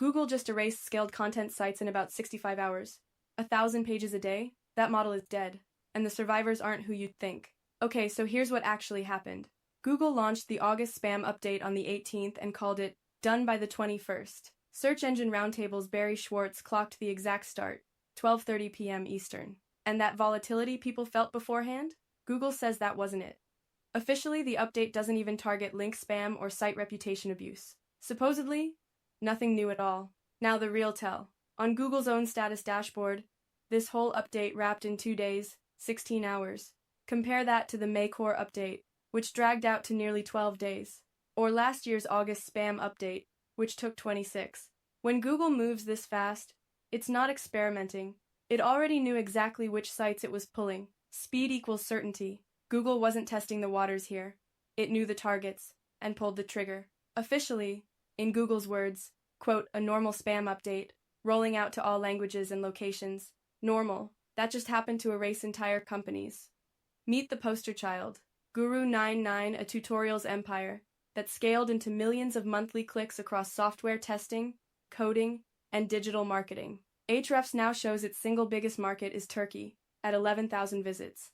Google just erased scaled content sites in about 65 hours. 1,000 pages a day? That model is dead. And the survivors aren't who you'd think. Okay, so here's what actually happened. Google launched the August spam update on the 18th and called it done by the 21st. Search Engine Roundtable's Barry Schwartz clocked the exact start, 12:30 p.m. Eastern. And that volatility people felt beforehand? Google says that wasn't it. Officially, the update doesn't even target link spam or site reputation abuse. Supposedly, nothing new at all. Now the real tell. On Google's own status dashboard, this whole update wrapped in 2 days, 16 hours. Compare that to the May core update, which dragged out to nearly 12 days. Or last year's August spam update, which took 26. When Google moves this fast, it's not experimenting. It already knew exactly which sites it was pulling. Speed equals certainty. Google wasn't testing the waters here. It knew the targets and pulled the trigger. Officially, in Google's words, quote, a normal spam update, rolling out to all languages and locations. Normal. That just happened to erase entire companies. Meet the poster child. Guru 99, a tutorials empire that scaled into millions of monthly clicks across software testing, coding, and digital marketing. Ahrefs now shows its single biggest market is Turkey, at 11,000 visits.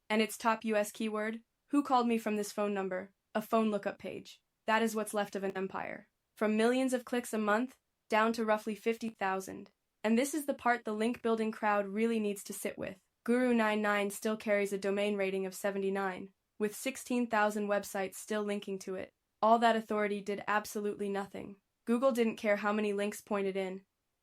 And its top US keyword, who called me from this phone number, a phone lookup page. That is what's left of an empire. From millions of clicks a month, down to roughly 50,000. And this is the part the link-building crowd really needs to sit with. Guru 99 still carries a domain rating of 79, with 16,000 websites still linking to it. All that authority did absolutely nothing. Google didn't care how many links pointed in.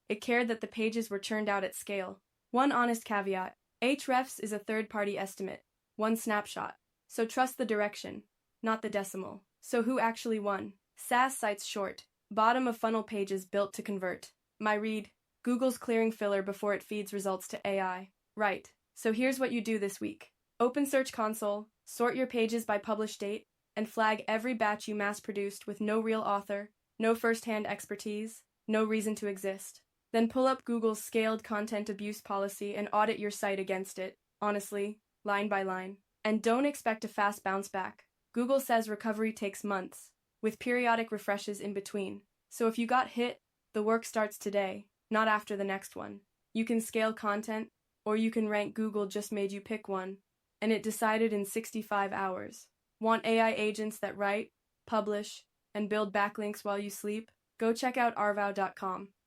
It cared that the pages were churned out at scale. One honest caveat, Ahrefs is a third-party estimate, one snapshot. So trust the direction, not the decimal. So who actually won? SaaS sites short, bottom of funnel pages built to convert. My read, Google's clearing filler before it feeds results to AI. Right, so here's what you do this week. Open Search Console, sort your pages by publish date, and flag every batch you mass-produced with no real author, no first-hand expertise, no reason to exist. Then pull up Google's scaled content abuse policy and audit your site against it, honestly, line by line. And don't expect a fast bounce back. Google says recovery takes months, with periodic refreshes in between. So if you got hit, the work starts today, not after the next one. You can scale content, or you can rank Google just made you pick one, and it decided in 65 hours. Want AI agents that write, publish, and build backlinks while you sleep? Go check out arvow.com.